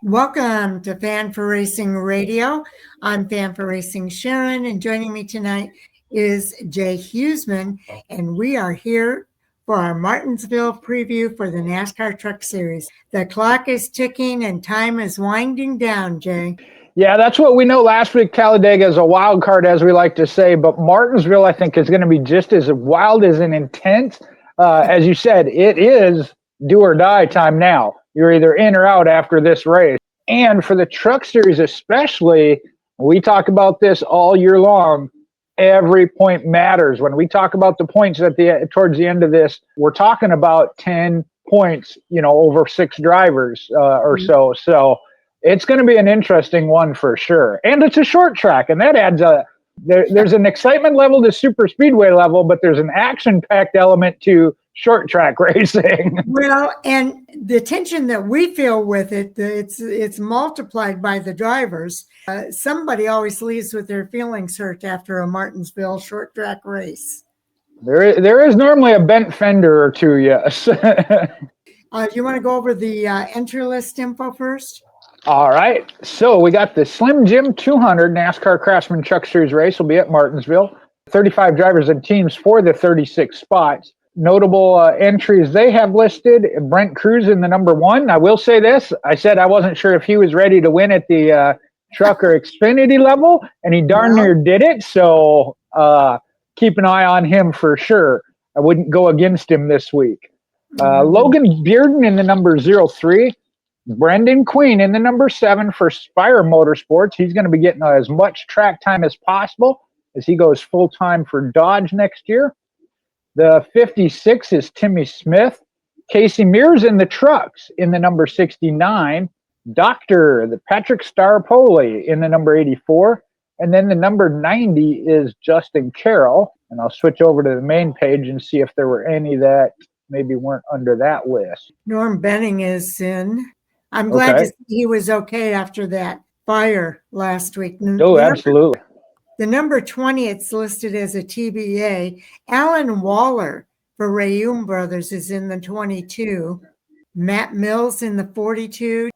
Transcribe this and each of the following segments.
Welcome to Fan for Racing Radio. I'm Fan for Racing Sharon, and joining me tonight is Jay Huseman, and we are here for our Martinsville preview for the NASCAR Truck Series. The clock is ticking and time is winding down, Jay. Yeah, that's what we know. Last week, Talladega is a wild card, as we like to say, but Martinsville, I think, is going to be just as wild as an intense. As you said, it is do or die time now. You're either in or out after this race. And for the Truck Series especially, we talk about this all year long. Every point matters. When we talk about the points towards the end of this, we're talking about 10 points, over 6 drivers or so. So it's going to be an interesting one for sure. And it's a short track, and that adds there's an excitement level to super speedway level, but there's an action-packed element to short track racing. Well, and the tension that we feel with it, it's multiplied by the drivers. Somebody always leaves with their feelings hurt after a Martinsville short track race. There is normally a bent fender or two, yes. You want to go over the entry list info first? All right. So we got the Slim Jim 200 NASCAR Craftsman Truck Series race will be at Martinsville. 35 drivers and teams for the 36 spots. Notable entries they have listed: Brent Cruz in the number 1. I will say this. I said I wasn't sure if he was ready to win at the truck or Xfinity level, and he darn near did it. So keep an eye on him for sure. I wouldn't go against him this week. Logan Bearden in the number 03. Brendan Queen in the number 7 for Spire Motorsports. He's going to be getting as much track time as possible as he goes full-time for Dodge next year. The 56 is Timmy Smith. Casey Mears in the trucks in the number 69. The Patrick Starpoli in the number 84. And then the number 90 is Justin Carroll. And I'll switch over to the main page and see if there were any that maybe weren't under that list. Norm Benning is in. I'm glad to see he was okay after that fire last week. Oh, absolutely. The number 20, it's listed as a TBA. Alan Waller for Rayum Brothers is in the 22. Matt Mills in the 42.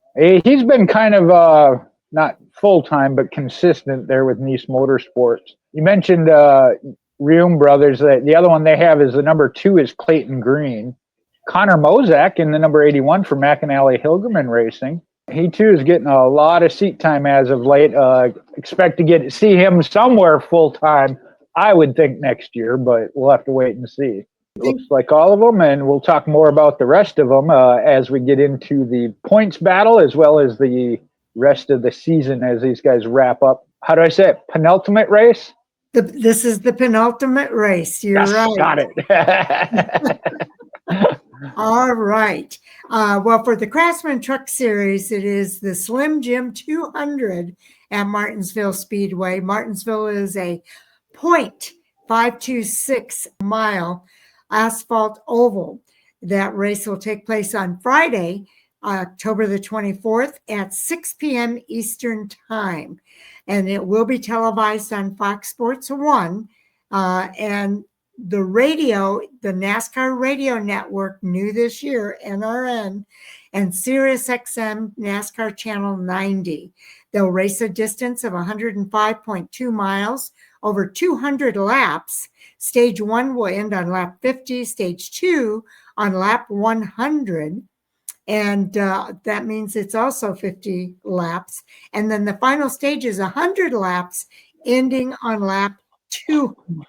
He's been kind of not full-time, but consistent there with Nice Motorsports. You mentioned Rayum Brothers. The other one they have is the number 2 is Clayton Green. Connor Mozak in the number 81 for McAnally Hilgerman Racing. He, too, is getting a lot of seat time as of late. Expect to see him somewhere full-time, I would think, next year, but we'll have to wait and see. Looks like all of them, and we'll talk more about the rest of them as we get into the points battle as well as the rest of the season as these guys wrap up. How do I say it? Penultimate race? This is the penultimate race. You're right. Got it. All right. Well, for the Craftsman Truck Series, it is the Slim Jim 200 at Martinsville Speedway. Martinsville is a 0.526 mile asphalt oval. That race will take place on Friday, October the 24th at 6 p.m. Eastern Time. And it will be televised on Fox Sports 1. And the radio, the NASCAR Radio Network, new this year, NRN, and SiriusXM NASCAR Channel 90. They'll race a distance of 105.2 miles over 200 laps. Stage 1 will end on lap 50, stage 2 on lap 100. And that means it's also 50 laps. And then the final stage is 100 laps, ending on lap 200.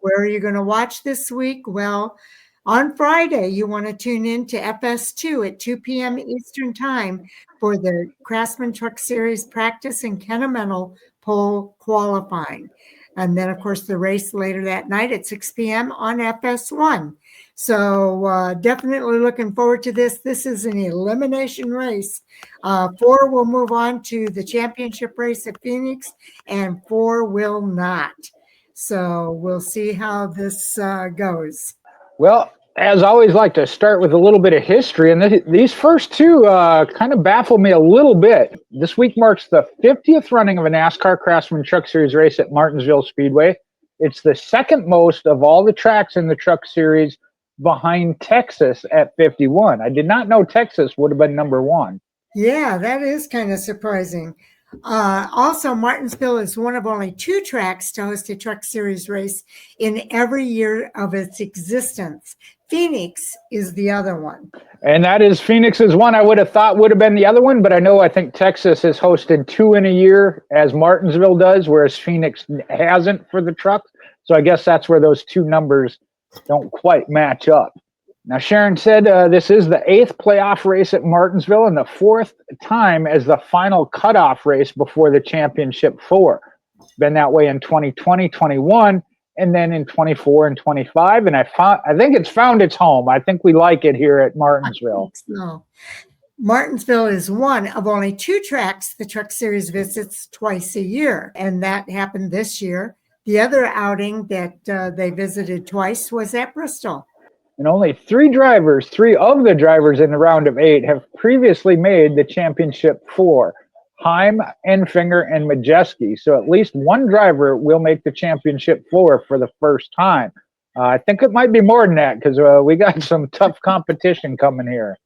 Where are you going to watch this week? Well, on Friday, you want to tune in to FS2 at 2 p.m. Eastern Time for the Craftsman Truck Series practice and Kennemental pole qualifying. And then, of course, the race later that night at 6 p.m. on FS1. So definitely looking forward to this. This is an elimination race. 4 will move on to the championship race at Phoenix, and 4 will not. So we'll see how this goes. Well, as I always like to start with a little bit of history, and these first two kind of baffle me a little bit. This week marks the 50th running of a NASCAR Craftsman Truck Series race at Martinsville Speedway. It's the second most of all the tracks in the Truck Series behind Texas at 51. I did not know Texas would have been number 1. Yeah, that is kind of surprising. Also, Martinsville is one of only two tracks to host a Truck Series race in every year of its existence. Phoenix is the other one. And that is Phoenix's one. I would have thought would have been the other one, but I think Texas has hosted two in a year, as Martinsville does, whereas Phoenix hasn't for the truck. So I guess that's where those two numbers don't quite match up. Now, Sharon said this is the 8th playoff race at Martinsville and the 4th time as the final cutoff race before the championship four. Been that way in 2020, 21, and then in 24 and 25. And I think it's found its home. I think we like it here at Martinsville. No. Martinsville is one of only two tracks the Truck Series visits twice a year, and that happened this year. The other outing that they visited twice was at Bristol. And only three of the drivers in the round of 8 have previously made the championship four. Heim, Enfinger, and Majeski. So at least one driver will make the championship four for the first time. I think it might be more than that because we got some tough competition coming here.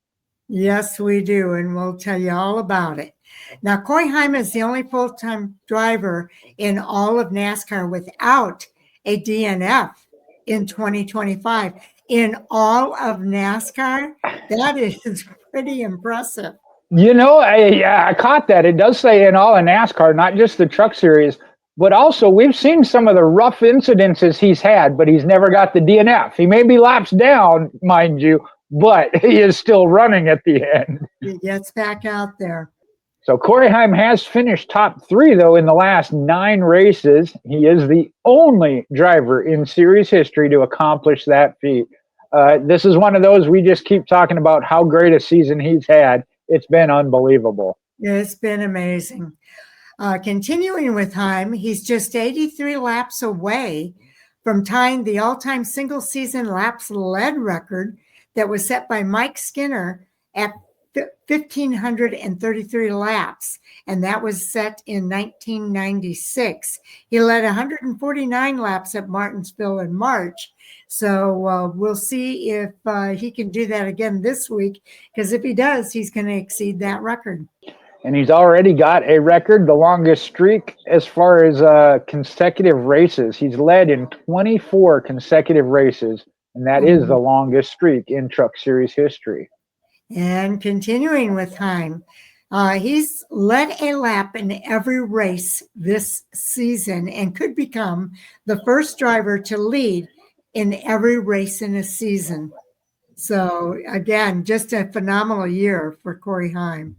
Yes, we do, and we'll tell you all about it. Now, Corey Heim is the only full-time driver in all of NASCAR without a DNF in 2025. In all of NASCAR, that is pretty impressive. You know, I caught that. It does say in all of NASCAR, not just the Truck Series, but also we've seen some of the rough incidences he's had, but he's never got the DNF. He may be laps down, mind you, but he is still running at the end. He gets back out there. So Corey Heim has finished top 3, though, in the last 9 races. He is the only driver in series history to accomplish that feat. This is one of those we just keep talking about how great a season he's had. It's been unbelievable. It's been amazing. Continuing with Heim, he's just 83 laps away from tying the all-time single-season laps led record that was set by Mike Skinner at 1,533 laps, and that was set in 1996. He led 149 laps at Martinsville in March, so we'll see if he can do that again this week, because if he does, he's going to exceed that record. And he's already got a record, the longest streak as far as consecutive races. He's led in 24 consecutive races, and that is the longest streak in Truck Series history. And continuing with Heim, he's led a lap in every race this season and could become the first driver to lead in every race in a season. So, again, just a phenomenal year for Corey Heim.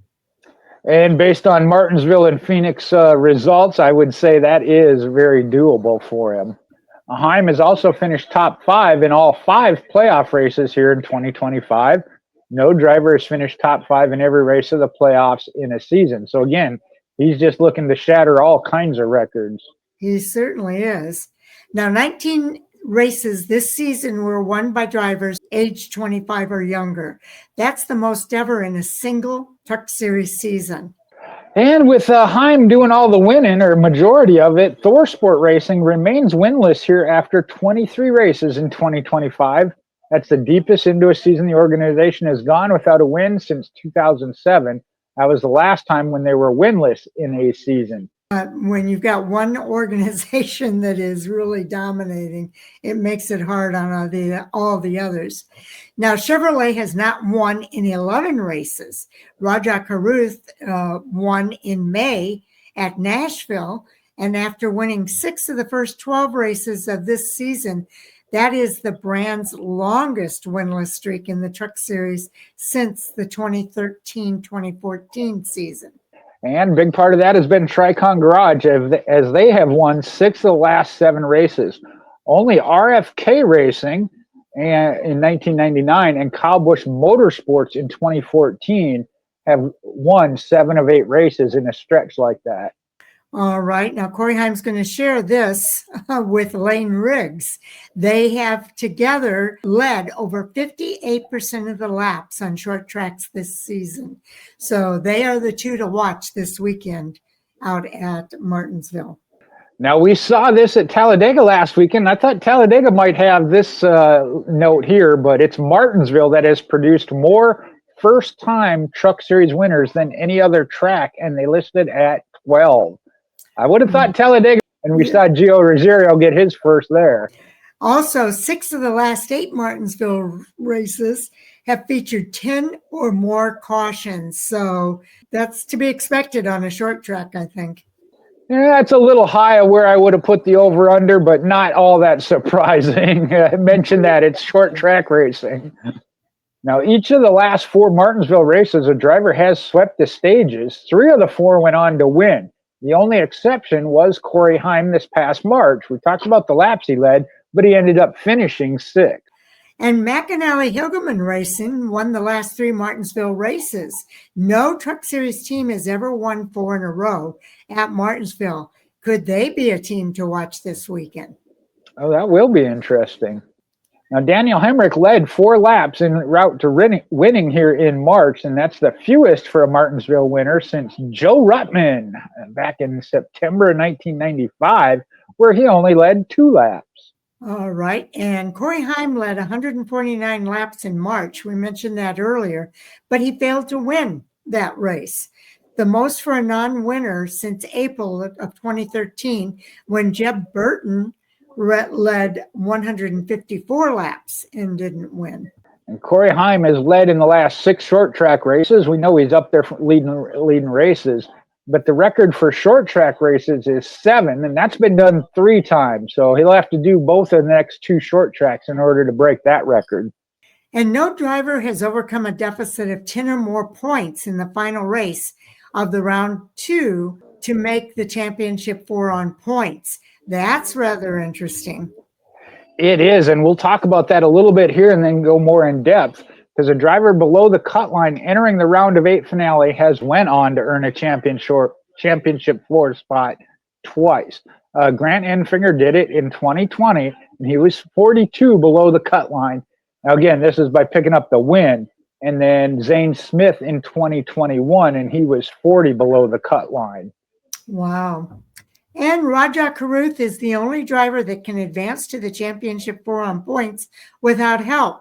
And based on Martinsville and Phoenix results, I would say that is very doable for him. Heim has also finished top 5 in all 5 playoff races here in 2025. No driver has finished top 5 in every race of the playoffs in a season. So again, he's just looking to shatter all kinds of records. He certainly is. Now, 19 races this season were won by drivers aged 25 or younger. That's the most ever in a single Truck Series season. And with Heim doing all the winning, or majority of it, Thor Sport Racing remains winless here after 23 races in 2025. That's the deepest into a season the organization has gone without a win since 2007. That was the last time when they were winless in a season. When you've got one organization that is really dominating, it makes it hard on all the others. Now, Chevrolet has not won in 11 races. Rajah Caruth won in May at Nashville, and after winning 6 of the first 12 races of this season, that is the brand's longest winless streak in the Truck Series since the 2013-2014 season. And big part of that has been Tricon Garage, as they have won 6 of the last 7 races. Only RFK Racing in 1999 and Kyle Busch Motorsports in 2014 have won 7 of 8 races in a stretch like that. All right. Now, Corey Heim's going to share this with Lane Riggs. They have together led over 58% of the laps on short tracks this season. So they are the two to watch this weekend out at Martinsville. Now, we saw this at Talladega last weekend. I thought Talladega might have this note here, but it's Martinsville that has produced more first-time Truck Series winners than any other track, and they listed at 12. I would have thought Talladega, and we saw Gio Rosario get his first there. Also, 6 of the last 8 Martinsville races have featured 10 or more cautions. So that's to be expected on a short track, I think. Yeah, that's a little high of where I would have put the over-under, but not all that surprising. I mentioned that it's short track racing. Now, each of the last 4 Martinsville races, a driver has swept the stages. 3 of the 4 went on to win. The only exception was Corey Heim this past March. We talked about the laps he led, but he ended up finishing 6th. And McAnally Hilgeman Racing won the last 3 Martinsville races. No Truck Series team has ever won 4 in a row at Martinsville. Could they be a team to watch this weekend? Oh, that will be interesting. Now, Daniel Hemrick led 4 laps en route to winning here in March, and that's the fewest for a Martinsville winner since Joe Ruttman back in September of 1995, where he only led 2 laps. All right. And Corey Heim led 149 laps in March. We mentioned that earlier, but he failed to win that race. The most for a non-winner since April of 2013, when Jeb Burton led 154 laps and didn't win. And Corey Heim has led in the last 6 short track races. We know he's up there leading races. But the record for short track races is 7, and that's been done 3 times. So he'll have to do both of the next 2 short tracks in order to break that record. And no driver has overcome a deficit of 10 or more points in the final race of the round 2 to make the championship 4 on points. That's rather interesting. It is, and we'll talk about that a little bit here and then go more in depth. Because a driver below the cut line entering the round of 8 finale has went on to earn a championship 4 spot twice. Grant Enfinger did it in 2020, and he was 42 below the cut line. Now, again, this is by picking up the win. And then Zane Smith in 2021, and he was 40 below the cut line. Wow. And Raja Caruth is the only driver that can advance to the championship 4 on points without help.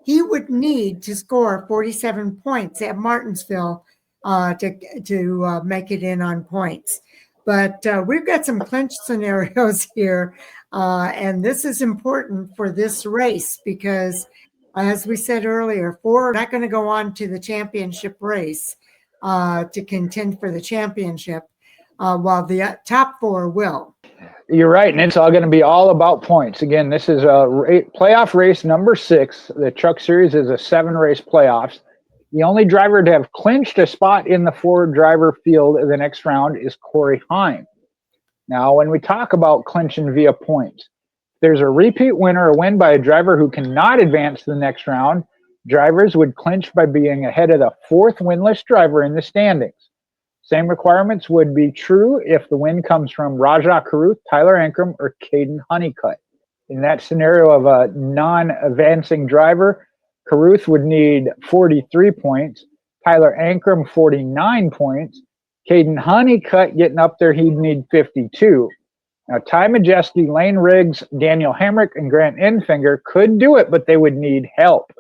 He would need to score 47 points at Martinsville to make it in on points. But we've got some clinch scenarios here, and this is important for this race because, as we said earlier, 4 are not going to go on to the championship race to contend for the championship, while the top 4 will. You're right, and it's all going to be all about points. Again, this is a playoff race number 6. The Truck Series is a 7-race playoffs. The only driver to have clinched a spot in the 4-driver field in the next round is Corey Heim. Now, when we talk about clinching via points, there's a repeat winner or win by a driver who cannot advance to the next round. Drivers would clinch by being ahead of the 4th winless driver in the standings. Same requirements would be true if the win comes from Raja Caruth, Tyler Ankrum, or Caden Honeycutt. In that scenario of a non-advancing driver, Caruth would need 43 points, Tyler Ankrum 49 points, Caden Honeycutt getting up there, he'd need 52. Now, Ty Majeski, Lane Riggs, Daniel Hemrick, and Grant Enfinger could do it, but they would need help.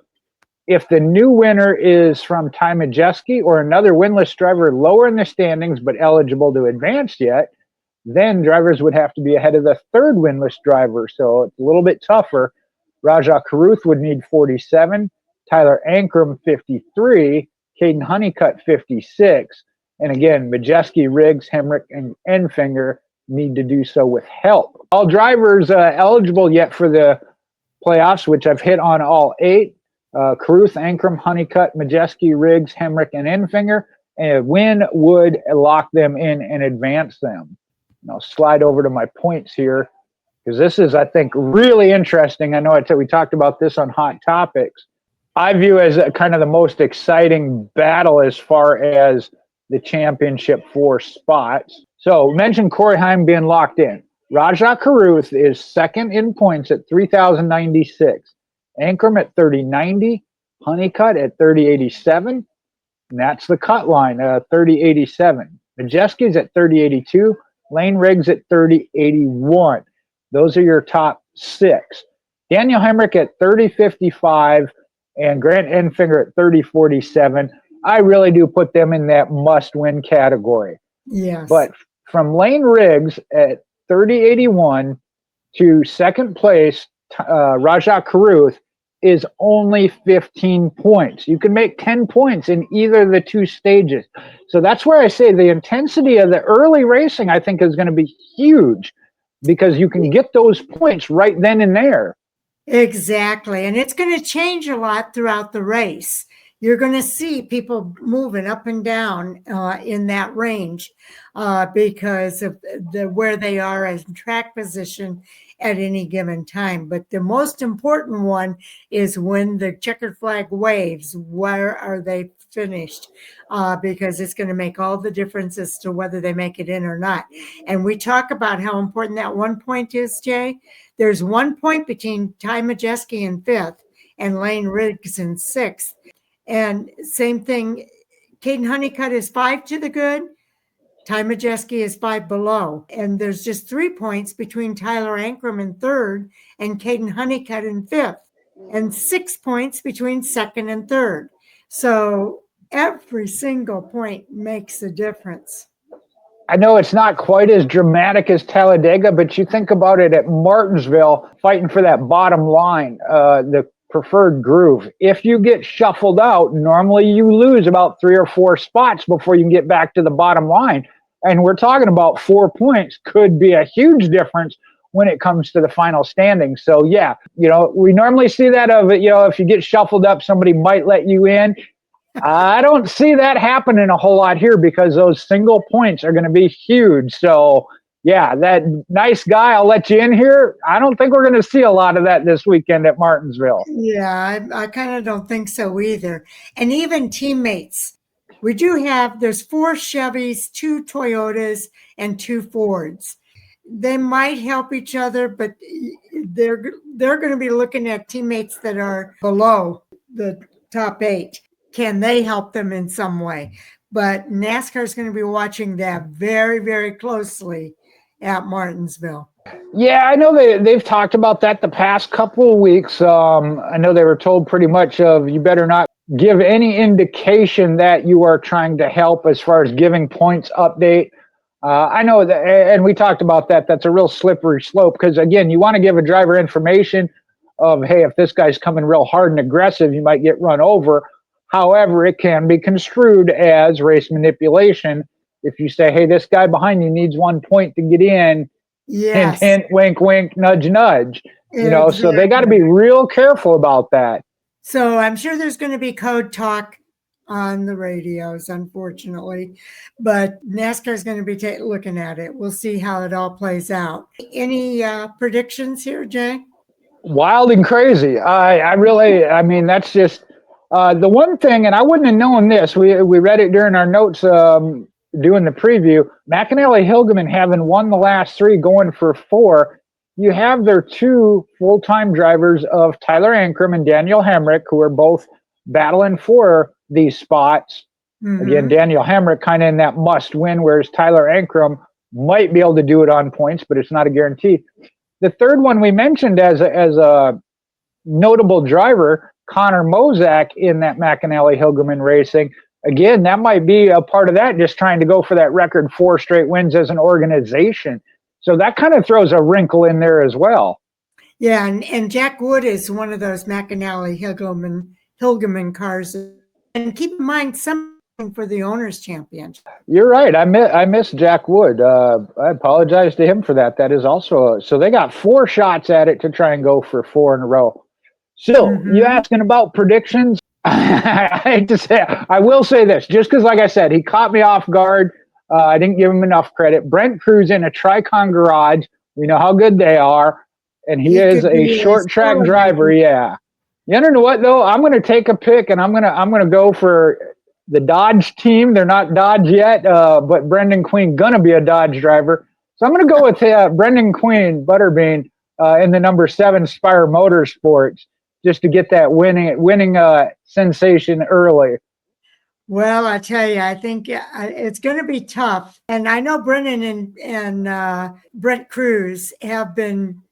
If the new winner is from Ty Majeski or another winless driver lower in the standings but eligible to advance yet, then drivers would have to be ahead of the 3rd winless driver. So it's a little bit tougher. Raja Caruth would need 47, Tyler Ankrum 53, Caden Honeycutt 56. And again, Majeski, Riggs, Hemrick, and Enfinger need to do so with help. All drivers eligible yet for the playoffs, which I've hit on all 8. Caruth, Ankrum, Honeycutt, Majeski, Riggs, Hemrick, and Enfinger. And a win would lock them in and advance them. And I'll slide over to my points here because this is, I think, really interesting. I know we talked about this on Hot Topics. I view as kind of the most exciting battle as far as the championship 4 spots. So mention Corey Heim being locked in. Raja Caruth is 2nd in points at 3,096. Ankrum at 3090, Honeycutt at 3087, and that's the cut line, 3087. Majeski's at 3082, Lane Riggs at 3081. Those are your top 6. Daniel Hemrick at 3055, and Grant Enfinger at 30.47. I really do put them in that must-win category. Yes. But from Lane Riggs at 30.81 to second place, Rajah Caruth is only 15 points. You can make 10 points in either of the two stages. So that's where I say the intensity of the early racing, I think, is going to be huge because you can get those points right then and there. Exactly. And it's going to change a lot throughout the race. You're going to see people moving up and down in that range because of where they are as track position at any given time. But the most important one is when the checkered flag waves, where are they finished? Because it's going to make all the difference as to whether they make it in or not. And we talk about how important that 1 point is, Jay. There's 1 point between Ty Majeski in fifth and Lane Riggs in sixth. And same thing, Caden Honeycutt is 5 to the good. Ty Majeski is 5 below. And there's just 3 points between Tyler Ankrum in third and Caden Honeycutt in fifth. And 6 points between second and third. So every single point makes a difference. I know it's not quite as dramatic as Talladega, but you think about it at Martinsville, fighting for that bottom line, the preferred groove. If you get shuffled out, normally you lose about 3 or 4 spots before you can get back to the bottom line. And we're talking about 4 points could be a huge difference when it comes to the final standing. So yeah, we normally see that if you get shuffled up, somebody might let you in. I don't see that happening a whole lot here because those single points are going to be huge. So, yeah, that nice guy, I'll let you in here. I don't think we're going to see a lot of that this weekend at Martinsville. Yeah, I kind of don't think so either. And even teammates. There's 4 Chevys, 2 Toyotas, and 2 Fords. They might help each other, but they're going to be looking at teammates that are below the top 8. Can they help them in some way? But NASCAR is going to be watching that very, very closely at Martinsville. Yeah, I know they've talked about that the past couple of weeks. I know they were told pretty much you better not give any indication that you are trying to help as far as giving points update. I know that, and we talked about that. That's a real slippery slope because, again, you want to give a driver information of, hey, if this guy's coming real hard and aggressive, you might get run over. However, it can be construed as race manipulation if you say, hey, this guy behind you needs 1 point to get in. Yes. Hint, hint, wink, wink, nudge, nudge. Exactly. So they got to be real careful about that. So I'm sure there's going to be code talk on the radios, unfortunately. But NASCAR is going to be looking at it. We'll see how it all plays out. Any predictions here, Jay? Wild and crazy. I mean, that's just the one thing, and I wouldn't have known this. We read it during our notes doing the preview. McAnally Hilgeman having won the last 3, going for 4. You have their 2 full-time drivers of Tyler Ankrum and Daniel Hemrick, who are both battling for these spots. Mm-hmm. Again, Daniel Hemrick kind of in that must-win, whereas Tyler Ankrum might be able to do it on points, but it's not a guarantee. The third one we mentioned as a notable driver, Connor Mozak in that McAnally Hilgeman Racing. Again, that might be a part of that, just trying to go for that record 4 straight wins as an organization. So that kind of throws a wrinkle in there as well. Yeah, and Jack Wood is one of those McAnally Hilgeman cars. And keep in mind, something for the Owners' Championship. You're right. I miss Jack Wood. I apologize to him for that. That is also so they got 4 shots at it to try and go for 4 in a row. So you asking about predictions? I hate to say it. I will say this, just because, like I said, he caught me off guard. I didn't give him enough credit. Brent Cruz in a Tricon garage. We know how good they are, and he is a short track driver. Yeah. You know what though? I'm going to take a pick, and I'm gonna go for the Dodge team. They're not Dodge yet, but Brendan Queen gonna be a Dodge driver. So I'm gonna go with Brendan Queen, Butterbean, in the number 7 Spire Motorsports, just to get that winning sensation early. Well, I tell you, I think it's going to be tough. And I know Brennan and Brent Cruz have been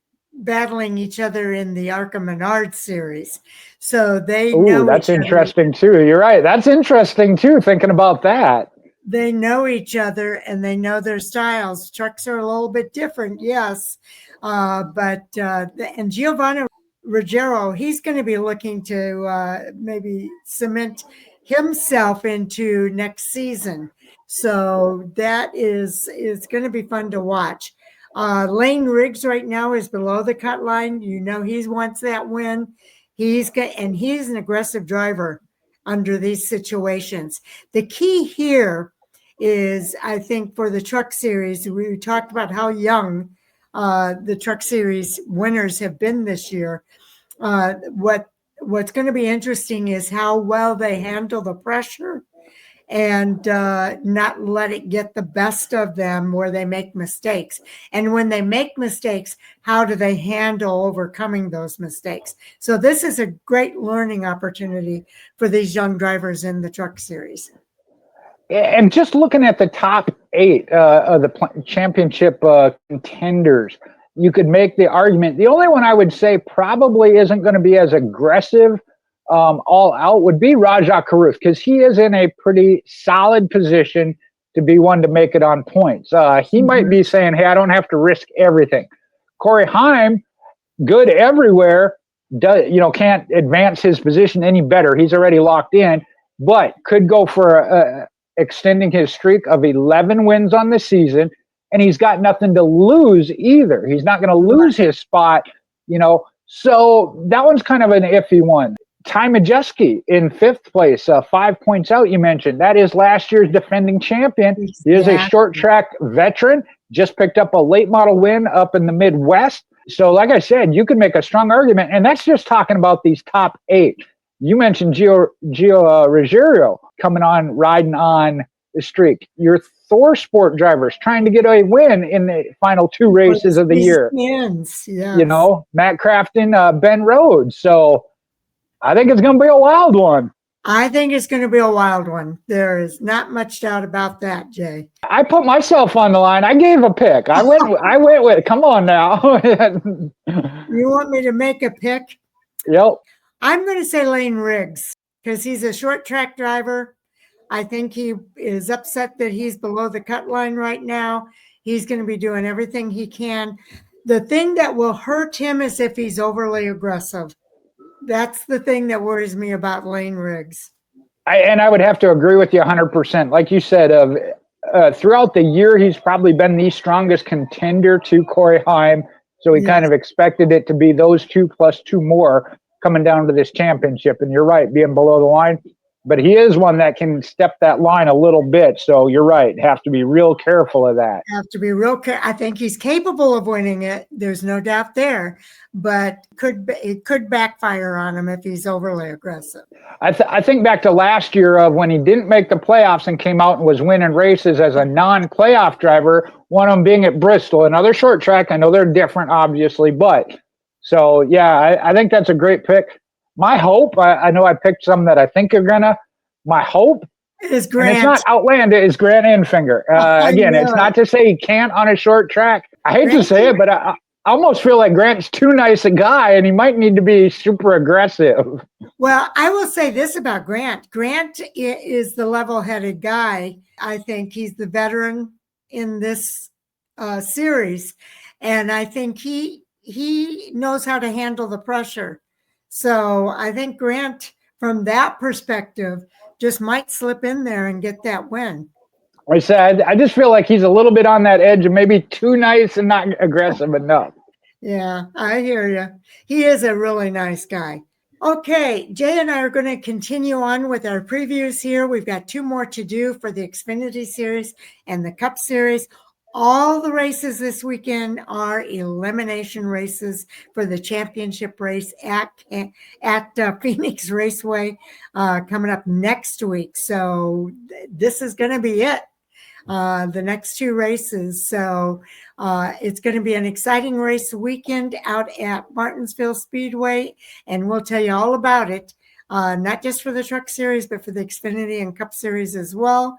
battling each other in the Arca Menard series. So they Ooh, know that's each other. interesting too. You're right. That's interesting too, thinking about that. They know each other and they know their styles. Trucks are a little bit different, yes. And Giovanni Ruggiero, he's going to be looking to maybe cement himself into next season. So that is going to be fun to watch. Lane Riggs right now is below the cut line. You know, he wants that win. He's an aggressive driver under these situations. The key here is, I think, for the Truck Series, we talked about how young the Truck Series winners have been this year. What's going to be interesting is how well they handle the pressure and not let it get the best of them where they make mistakes. And when they make mistakes, how do they handle overcoming those mistakes? So this is a great learning opportunity for these young drivers in the Truck Series. And just looking at the top 8 of the championship contenders, you could make the argument. The only one I would say probably isn't going to be as aggressive all out would be Rajah Caruth, because he is in a pretty solid position to be one to make it on points. He might be saying, hey, I don't have to risk everything. Corey Heim, good everywhere, can't advance his position any better. He's already locked in, but could go for extending his streak of 11 wins on the season, and he's got nothing to lose either. He's not going to lose his spot, so that one's kind of an iffy one. Ty Majeski in 5th place, 5 points out, you mentioned. That is last year's defending champion. He is a short track veteran, just picked up a late model win up in the Midwest. So like I said, you could make a strong argument, and that's just talking about these top 8. You mentioned Gio Ruggiero coming on, riding on the streak. Your Thor Sport drivers trying to get a win in the final 2 races of the year. Yes. Matt Crafton, Ben Rhodes. So I think it's going to be a wild one. I think it's going to be a wild one. There is not much doubt about that, Jay. I put myself on the line. I gave a pick. I went with it. Come on now. You want me to make a pick? Yep. I'm going to say Lane Riggs because he's a short track driver. I think he is upset that he's below the cut line right now. He's going to be doing everything he can. The thing that will hurt him is if he's overly aggressive. That's the thing that worries me about Lane Riggs. I would have to agree with you 100%. Like you said, throughout the year, he's probably been the strongest contender to Corey Heim. So we kind of expected it to be those 2 plus 2 more coming down to this championship. And you're right, being below the line. But he is one that can step that line a little bit. So you're right. Have to be real careful of that. Have to be real careful. I think he's capable of winning it. There's no doubt there. But it could backfire on him if he's overly aggressive. I think back to last year of when he didn't make the playoffs and came out and was winning races as a non-playoff driver, one of them being at Bristol, another short track. I know they're different, obviously. But so, yeah, I think that's a great pick. My hope, I know I picked some that I think are going to, my hope is Grant. And it's not outlandish, is Grant Enfinger. Again, it's not to say he can't on a short track. I hate to say it, but I almost feel like Grant's too nice a guy and he might need to be super aggressive. Well, I will say this about Grant. Grant is the level-headed guy. I think he's the veteran in this series. And I think he knows how to handle the pressure. So I think Grant, from that perspective, just might slip in there and get that win. I said, I just feel like he's a little bit on that edge and maybe too nice and not aggressive enough. Yeah, I hear you. He is a really nice guy. Okay, Jay and I are going to continue on with our previews here. We've got 2 more to do for the Xfinity Series and the Cup Series. All the races this weekend are elimination races for the championship race at Phoenix Raceway coming up next week. So this is going to be it, the next 2 races. So it's going to be an exciting race weekend out at Martinsville Speedway, and we'll tell you all about it, not just for the Truck Series, but for the Xfinity and Cup Series as well.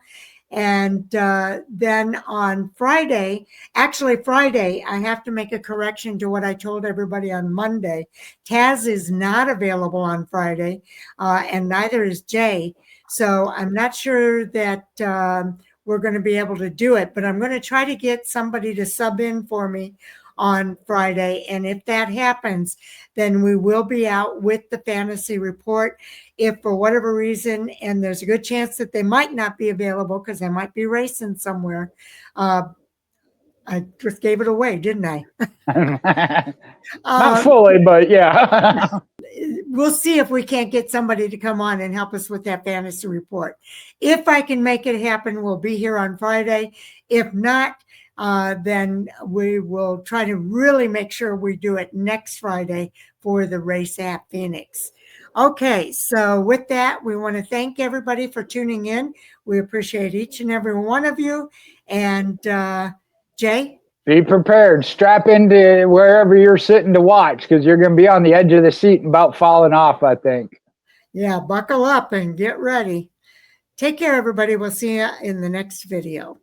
And then on Friday, actually Friday, I have to make a correction to what I told everybody on Monday. Taz is not available on Friday, and neither is Jay. So I'm not sure that we're going to be able to do it, but I'm going to try to get somebody to sub in for me on Friday. And if that happens, then we will be out with the fantasy report. If for whatever reason, and there's a good chance that they might not be available because they might be racing somewhere. I just gave it away, didn't I? Not fully, but yeah. We'll see if we can't get somebody to come on and help us with that fantasy report. If I can make it happen, we'll be here on Friday. If not, then we will try to really make sure we do it next Friday for the race at Phoenix. Okay, so with that, we want to thank everybody for tuning in. We appreciate each and every one of you. And Jay? Be prepared. Strap into wherever you're sitting to watch, because you're going to be on the edge of the seat and about falling off, I think. Yeah, buckle up and get ready. Take care, everybody. We'll see you in the next video.